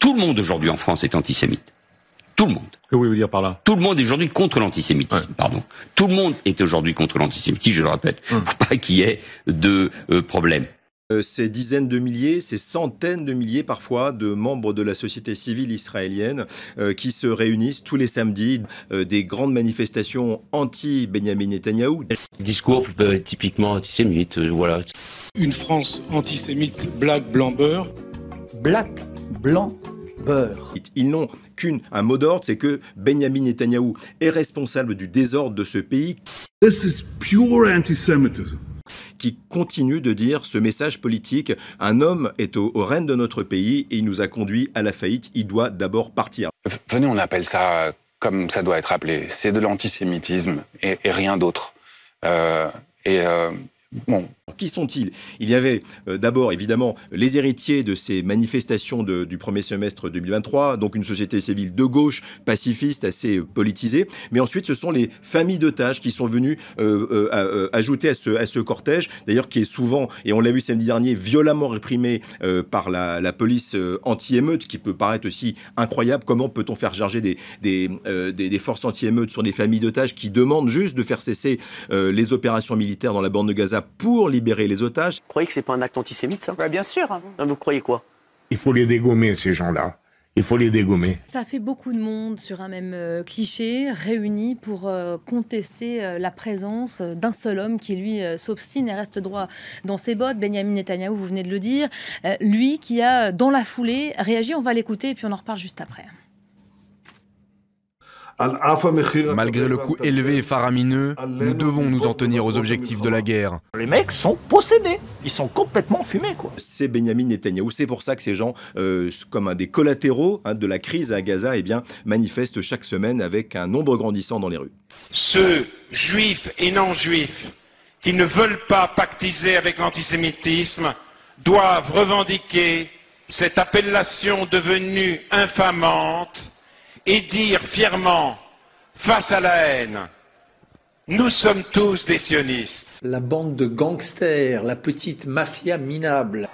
Tout le monde aujourd'hui en France est antisémite. Tout le monde. Que voulez-vous dire par là? Tout le monde est aujourd'hui contre l'antisémitisme, pardon. Tout le monde est aujourd'hui contre l'antisémitisme, je le répète. Faut pas qu'il y ait de problème. Ces dizaines de milliers, ces centaines de milliers parfois de membres de la société civile israélienne qui se réunissent tous les samedis, des grandes manifestations anti-Benyamin Netanyahou. Discours typiquement antisémite, voilà. Une France antisémite, black, blanc, beurre. Black, blanc, beurre. Ils n'ont qu'un mot d'ordre, c'est que Benyamin Netanyahou est responsable du désordre de ce pays. This is pure anti-Semitism. Qui continue de dire ce message politique. Un homme est au règne de notre pays et il nous a conduit à la faillite. Il doit d'abord partir. Venez, on appelle ça comme ça doit être appelé. C'est de l'antisémitisme et rien d'autre. Bon. Qui sont-ils? Il y avait d'abord, évidemment, les héritiers de ces manifestations du premier semestre 2023, donc une société civile de gauche, pacifiste, assez politisée. Mais ensuite, ce sont les familles d'otages qui sont venues ajouter à ce cortège, d'ailleurs qui est souvent, et on l'a vu samedi dernier, violemment réprimé par la police anti-émeute, qui peut paraître aussi incroyable. Comment peut-on faire charger des forces anti-émeute sur des familles d'otages qui demandent juste de faire cesser les opérations militaires dans la bande de Gaza pour libérer les otages? Vous croyez que c'est pas un acte antisémite, ça? Bien sûr. Vous croyez quoi? Il faut les dégommer, ces gens-là. Il faut les dégommer. Ça fait beaucoup de monde sur un même cliché, réuni pour contester la présence d'un seul homme qui, lui, s'obstine et reste droit dans ses bottes. Benyamin Netanyahou, vous venez de le dire. Lui qui a, dans la foulée, réagi. On va l'écouter et puis on en reparle juste après. Malgré le coût élevé et faramineux, nous devons nous en tenir aux objectifs de la guerre. Les mecs sont possédés. Ils sont complètement fumés, quoi. C'est Benyamin Netanyahou. C'est pour ça que ces gens, comme des collatéraux de la crise à Gaza, manifestent chaque semaine avec un nombre grandissant dans les rues. Ceux, juifs et non-juifs, qui ne veulent pas pactiser avec l'antisémitisme, doivent revendiquer cette appellation devenue infamante et dire fièrement, face à la haine, nous sommes tous des sionistes. La bande de gangsters, la petite mafia minable.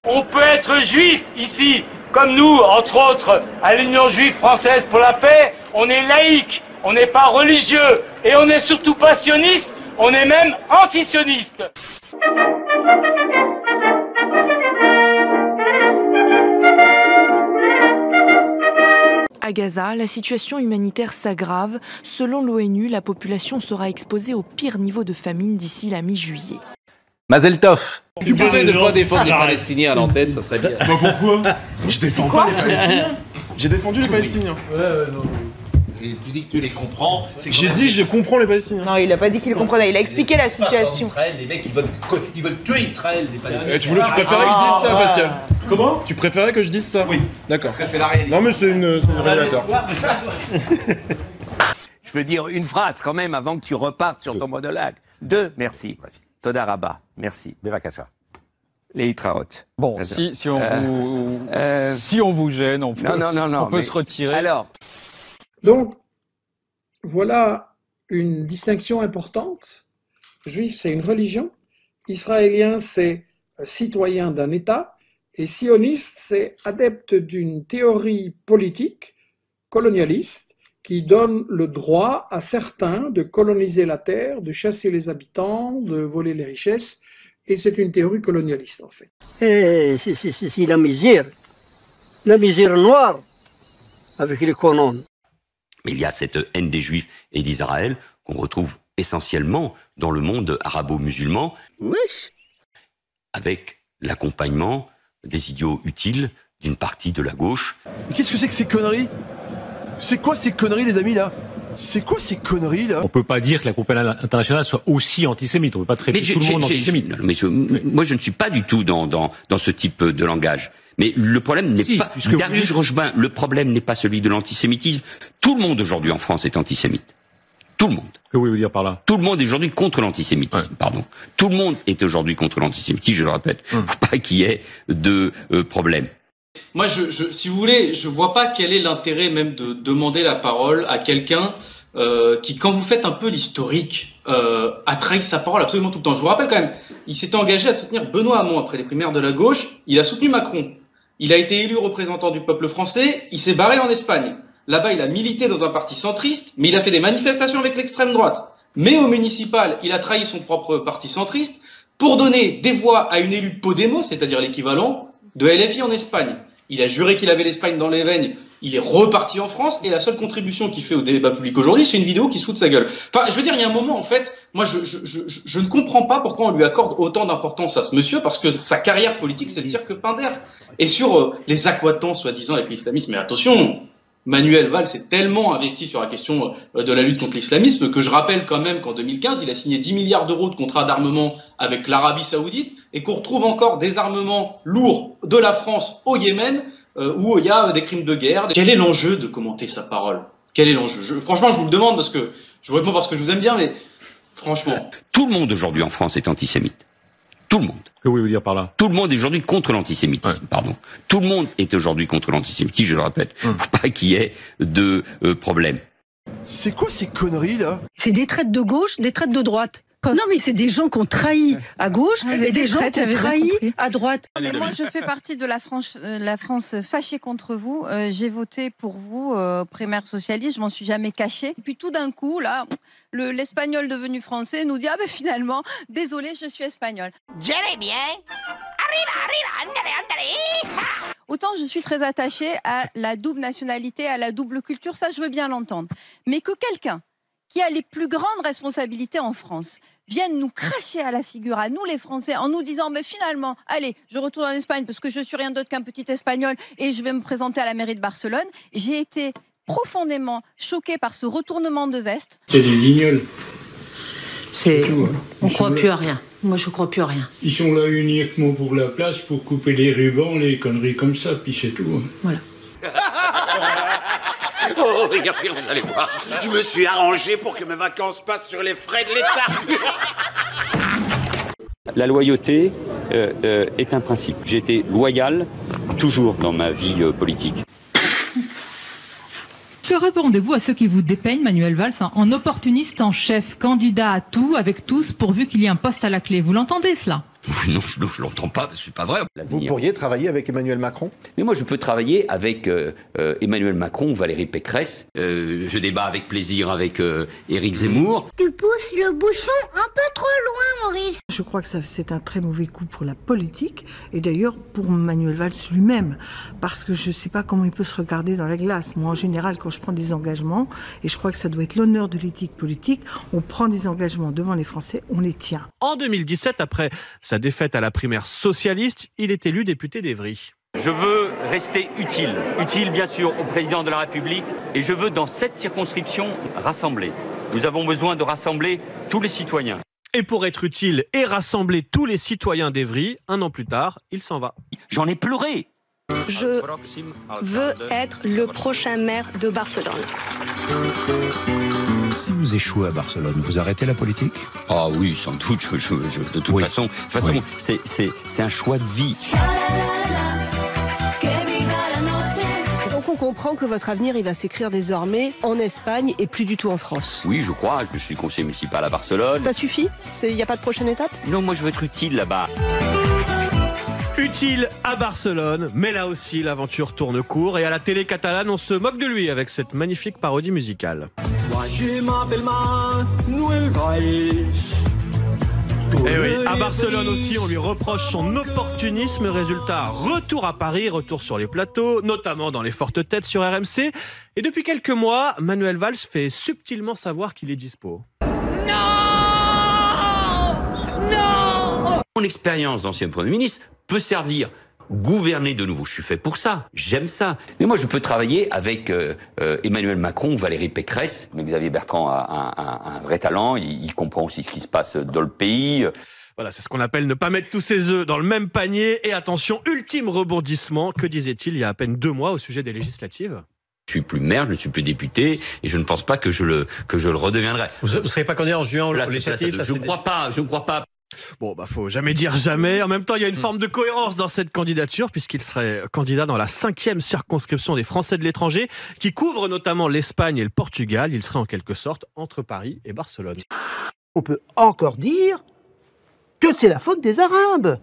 On peut être juif ici, comme nous, entre autres, à l'Union juive française pour la paix, on est laïque, on n'est pas religieux, et on n'est surtout pas sioniste, on est même anti-sioniste. À Gaza, la situation humanitaire s'aggrave. Selon l'ONU, la population sera exposée au pire niveau de famine d'ici la mi-juillet. Mazel Tov. Tu pouvais ne pas défendre les Palestiniens à l'antenne, ça serait bien. Bah pourquoi? Je défends pas les Palestiniens. J'ai défendu les Palestiniens. Non. Et tu dis que tu les comprends. J'ai dit je comprends les Palestiniens. Non, il a pas dit qu'il les comprenait, il a expliqué la situation. Israël, les mecs, ils veulent tuer Israël, les Palestiniens. Tu préférais que je dise ça, Pascal? Comment? Tu préférais que je dise ça? Oui. D'accord. Parce que c'est la réalité. Non mais c'est une révélateur. Je veux dire une phrase quand même avant que tu repartes sur ton monologue. Merci. Toda Rabba, merci. Bevakasha. Les Hitraot. Bon, si on vous gêne, on peut se retirer. Alors. Donc, voilà une distinction importante. Juif, c'est une religion. Israélien, c'est citoyen d'un État. Et sioniste, c'est adepte d'une théorie politique colonialiste qui donne le droit à certains de coloniser la terre, de chasser les habitants, de voler les richesses. Et c'est une théorie colonialiste, en fait. C'est la misère noire avec les colons. Mais il y a cette haine des Juifs et d'Israël qu'on retrouve essentiellement dans le monde arabo-musulman, avec l'accompagnement des idiots utiles d'une partie de la gauche. Mais qu'est-ce que c'est que ces conneries? C'est quoi ces conneries, les amis, là? C'est quoi ces conneries, là? On peut pas dire que la compagnie internationale soit aussi antisémite. On peut pas traiter tout le monde d'antisémite. Moi, je ne suis pas du tout dans ce type de langage. Mais le problème n'est pas, Darius Rochebin, le problème n'est pas celui de l'antisémitisme. Tout le monde aujourd'hui en France est antisémite. Tout le monde. Que voulez-vous dire par là? Tout le monde est aujourd'hui contre l'antisémitisme, pardon. Tout le monde est aujourd'hui contre l'antisémitisme, je le répète. Faut pas qu'il y ait de problème. Moi, si vous voulez, je vois pas quel est l'intérêt même de demander la parole à quelqu'un qui, quand vous faites un peu l'historique, a trahi sa parole absolument tout le temps. Je vous rappelle quand même, il s'était engagé à soutenir Benoît Hamon après les primaires de la gauche, il a soutenu Macron. Il a été élu représentant du peuple français, il s'est barré en Espagne. Là-bas, il a milité dans un parti centriste, mais il a fait des manifestations avec l'extrême droite. Mais au municipal, il a trahi son propre parti centriste pour donner des voix à une élue Podemos, c'est-à-dire l'équivalent de LFI en Espagne. Il a juré qu'il avait l'Espagne dans les veines, il est reparti en France, et la seule contribution qu'il fait au débat public aujourd'hui, c'est une vidéo qui se fout de sa gueule. Enfin, je veux dire, il y a un moment, en fait, moi, je ne comprends pas pourquoi on lui accorde autant d'importance à ce monsieur, parce que sa carrière politique, c'est le cirque Pinder. Et sur les accoitants, soi-disant, avec l'islamisme, mais attention, Manuel Valls s'est tellement investi sur la question de la lutte contre l'islamisme que je rappelle quand même qu'en 2015, il a signé 10 milliards d'euros de contrats d'armement avec l'Arabie Saoudite et qu'on retrouve encore des armements lourds de la France au Yémen où il y a des crimes de guerre. Quel est l'enjeu de commenter sa parole? Quel est l'enjeu? Franchement, je vous le demande parce que je vous réponds parce que je vous aime bien, mais franchement. Tout le monde aujourd'hui en France est antisémite. Tout le monde. Que voulez-vous dire par là? Tout le monde est aujourd'hui contre l'antisémitisme, pardon. Tout le monde est aujourd'hui contre l'antisémitisme, je le répète. Faut pas qu'il y ait de problème. C'est quoi ces conneries là? C'est des traites de gauche, des traites de droite. Non mais c'est des gens qui ont trahi à gauche et des gens qui ont trahi à droite. Mais moi je fais partie de la France fâchée contre vous. J'ai voté pour vous, primaire socialiste, je m'en suis jamais cachée. Et puis tout d'un coup, là, l'espagnol devenu français nous dit « Ah ben finalement, désolé, je suis espagnol. » bien. Arriba, andale. Autant je suis très attachée à la double nationalité, à la double culture, ça je veux bien l'entendre. Mais que quelqu'un qui a les plus grandes responsabilités en France viennent nous cracher à la figure, à nous les Français, en nous disant mais finalement, allez, je retourne en Espagne parce que je suis rien d'autre qu'un petit Espagnol et je vais me présenter à la mairie de Barcelone. J'ai été profondément choquée par ce retournement de veste. C'est des guignols. On ne croit plus à rien. Moi, je crois plus à rien. Ils sont là uniquement pour la place, pour couper les rubans, les conneries comme ça, puis c'est tout. Voilà. Oh, et après, vous allez voir, je me suis arrangé pour que mes vacances passent sur les frais de l'État. La loyauté est un principe. J'ai été loyal toujours dans ma vie politique. Que répondez-vous à ceux qui vous dépeignent, Manuel Valls, en opportuniste en chef, candidat à tout, avec tous, pourvu qu'il y ait un poste à la clé? Vous l'entendez, cela? Non, je ne l'entends pas, c'est pas vrai. Vous pourriez travailler avec Emmanuel Macron? Mais moi, je peux travailler avec Emmanuel Macron ou Valérie Pécresse. Je débat avec plaisir avec Éric Zemmour. Tu pousses le bouchon un peu trop loin, Maurice. Je crois que c'est un très mauvais coup pour la politique et d'ailleurs pour Manuel Valls lui-même, parce que je ne sais pas comment il peut se regarder dans la glace. Moi, en général, quand je prends des engagements, et je crois que ça doit être l'honneur de l'éthique politique, on prend des engagements devant les Français, on les tient. En 2017, après sa défaite à la primaire socialiste, il est élu député d'Évry. Je veux rester utile bien sûr au président de la République, et je veux dans cette circonscription rassembler. Nous avons besoin de rassembler tous les citoyens. Et pour être utile et rassembler tous les citoyens d'Évry, un an plus tard, il s'en va. J'en ai pleuré. Je veux être le prochain maire de Barcelone. Si vous échouez à Barcelone, vous arrêtez la politique? Ah oui, sans doute. De toute façon, oui. C'est un choix de vie. Donc on comprend que votre avenir, il va s'écrire désormais en Espagne et plus du tout en France. Oui, je crois. Je suis conseiller municipal à Barcelone. Ça suffit? Il n'y a pas de prochaine étape? Non, moi je veux être utile là-bas. Utile à Barcelone, mais là aussi l'aventure tourne court et à la télé catalane on se moque de lui avec cette magnifique parodie musicale. Moi je m'appelle Manuel Valls. Et oui, à Barcelone aussi, on lui reproche son opportunisme. Résultat, retour à Paris, retour sur les plateaux, notamment dans les fortes têtes sur RMC. Et depuis quelques mois, Manuel Valls fait subtilement savoir qu'il est dispo. Mon expérience d'ancien Premier ministre peut servir gouverner de nouveau. Je suis fait pour ça, j'aime ça. Mais moi, je peux travailler avec Emmanuel Macron ou Valérie Pécresse. Mais Xavier Bertrand a un vrai talent, il comprend aussi ce qui se passe dans le pays. Voilà, c'est ce qu'on appelle ne pas mettre tous ses œufs dans le même panier. Et attention, ultime rebondissement, que disait-il il y a à peine 2 mois au sujet des législatives? Je suis plus maire, je ne suis plus député, et je ne pense pas que je le redeviendrai. Vous ne serez pas candidat en juin aux législatives? Je ne crois pas. Bon, faut jamais dire jamais. En même temps, il y a une forme de cohérence dans cette candidature, puisqu'il serait candidat dans la 5e circonscription des Français de l'étranger, qui couvre notamment l'Espagne et le Portugal. Il serait en quelque sorte entre Paris et Barcelone. On peut encore dire que c'est la faute des Arabes.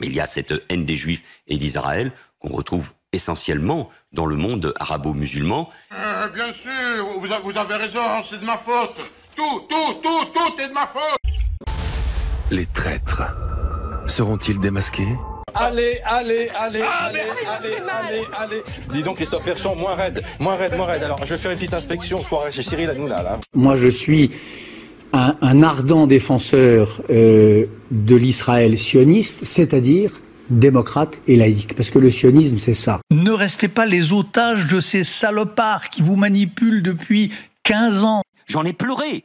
Mais il y a cette haine des Juifs et d'Israël qu'on retrouve essentiellement dans le monde arabo-musulman. Bien sûr, vous avez raison, c'est de ma faute. Tout est de ma faute. Les traîtres seront-ils démasqués? Allez. Dis donc, Christophe Persson, moins raide. Alors, je vais faire une petite inspection, je crois, chez Cyril Hanouna, là. Moi, je suis un ardent défenseur de l'Israël sioniste, c'est-à-dire démocrate et laïque, parce que le sionisme, c'est ça. Ne restez pas les otages de ces salopards qui vous manipulent depuis 15 ans. J'en ai pleuré.